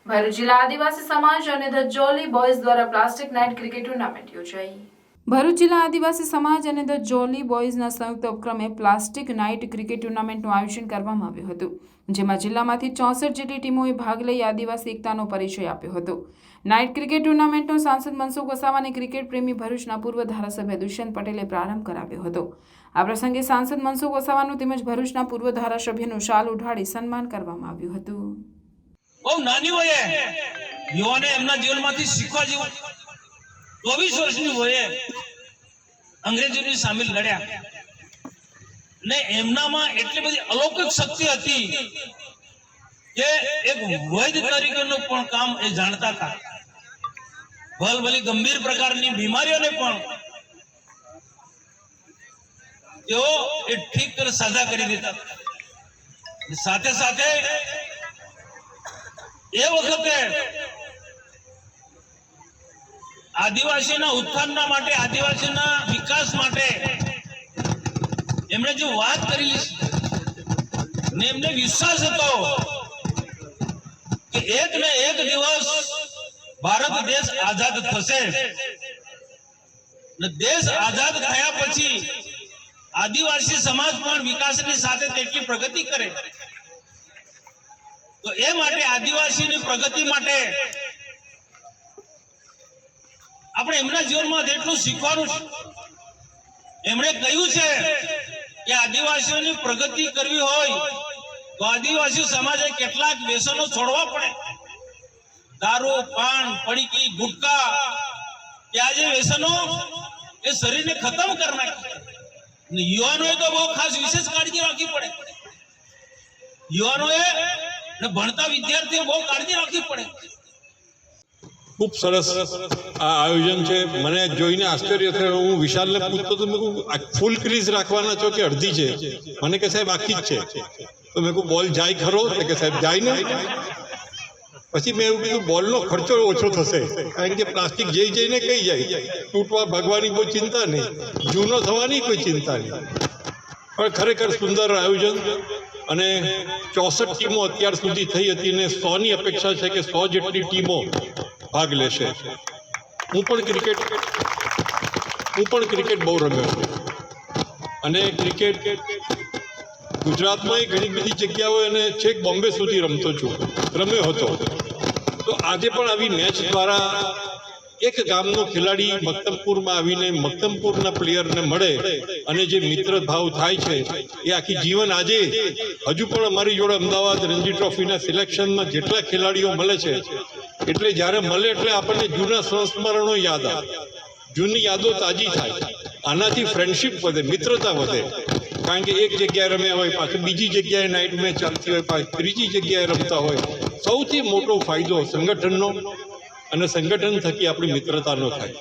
ભરૂચ જિલ્લા આદિવાસી સમાજ અને ધ જોલી બોયઝ દ્વારા પ્લાસ્ટિક નાઇટ ક્રિકેટ ટુર્નામેન્ટ યોજાઈ। ભરૂચ જિલ્લા આદિવાસી સમાજ અને ધ જોલી બોયઝના સંયુક્ત ઉપક્રમે પ્લાસ્ટિક નાઇટ ક્રિકેટ ટુર્નામેન્ટનું આયોજન કરવામાં આવ્યું હતું, જેમાં જિલ્લામાંથી 64 જેટલી ટીમોએ ભાગ લઈ આદિવાસી એકતાનો પરિચય આપ્યો હતો। નાઇટ ક્રિકેટ ટુર્નામેન્ટનો સાંસદ મનસુખ વસાવા અને ક્રિકેટ પ્રેમી ભરૂચના પૂર્વ ધારાસભ્ય દુષ્યંત પટેલે પ્રારંભ કરાવ્યો હતો। આ પ્રસંગે સાંસદ મનસુખ વસાવાનું તેમજ ભરૂચના પૂર્વ ધારાસભ્યનું શાલ ઉઢાડી સન્માન કરવામાં આવ્યું હતું। બહુ નાની વયે યુવાને એમના જીવનમાંથી શીખવા જેવું 24 વર્ષની વયે અંગ્રેજોની સામે લડ્યા ને એમનામાં એટલી બધી અલૌકિક શક્તિ હતી કે એક વૈદ તરીકેનું પણ કામ એ જાણતા હતા। ભલભલી ગંભીર પ્રકારની બીમારીઓને પણ તેઓ એ ઠીક કરી સાજા કરી દેતા। સાથે સાથે એ વખતે આદિવાસીના ઉત્થાનના માટે, આદિવાસીના વિકાસ માટે એમણે જે વાત કરેલી ને એમને વિશ્વાસ હતો કે એક ને એક દિવસ ભારત દેશ આઝાદ થશે ને દેશ આઝાદ થયા પછી આદિવાસી સમાજ પણ વિકાસની સાથે તેટલી પ્રગતિ કરે। તો એ માટે આદિવાસીની પ્રગતિ માટે આપણે એમના જીવનમાં જેટલું શીખવાનું છે, એમણે કહ્યું છે કે આદિવાસીઓની પ્રગતિ કરવી હોય તો આદિવાસી સમાજે કેટલાક વ્યસનો છોડવા પડે। દારૂ, પાન, પડીકી, ગુટકા કે આ જે વ્યસનો એ શરીરને ખતમ કરી નાખે। યુવાનોએ તો બહુ ખાસ વિશેષ કાળજી રાખવી પડે। યુવાનોએ ને ભણતા વિદ્યાર્થીઓ બહુ કાળજી રાખવી પડે। ખૂબ સરસ આ આયોજન છે। મને જોઈને આશ્ચર્ય થયું। હું વિશાલને પૂછતો તો મેં કહું ફૂલ ક્રીઝ રાખવાના છો કે અડધી છે? મને કે સાહેબ આખી જ છે। તો મેં કહું બોલ જાય ખરો? તો કે સાહેબ જાય ને। પછી મેં એવું કીધું બોલનો ખર્ચો ઓછો થશે, કારણ કે પ્લાસ્ટિક જઈને કઈ જાય, તૂટવા ભાગવાની કોઈ ચિંતા નહીં, જૂનો થવાની કોઈ ચિંતા નહીં। પણ ખરેખર સુંદર આયોજન અને 64 ટીમો અત્યાર સુધી થઈ હતી ને 100ની અપેક્ષા છે કે 100 જેટલી ટીમો ભાગ લેશે। હું પણ ક્રિકેટ બહુ રમ્યો છું અને ક્રિકેટ ગુજરાતમાં ઘણી બધી જગ્યાઓ અને છેક બોમ્બે સુધી રમ્યો હતો। તો આજે પણ આવી મેચ દ્વારા એક ગામનો ખેલાડી મક્તમપુરમાં આવીને મક્તમપુરના પ્લેયરને મળે અને જે મિત્ર ભાવ થાય છે એ આખી જીવન આજે હજુ પણ અમારી જોડે અમદાવાદ રણજી ટ્રોફીના સિલેક્શનમાં જેટલા ખેલાડીઓ મળે છે એટલે જ્યારે મળે એટલે આપણને જૂના સંસ્મરણો યાદ આવે, જૂની યાદો તાજી થાય। આનાથી ફ્રેન્ડશિપ વધે, મિત્રતા વધે, કારણ કે એક જગ્યાએ રમ્યા હોય પાછું બીજી જગ્યાએ નાઇટ મેચ ચાલતી હોય, પાછું ત્રીજી જગ્યાએ રમતા હોય। સૌથી મોટો ફાયદો સંગઠનનો અને સંગઠન થકી આપણી મિત્રતાનો થાય।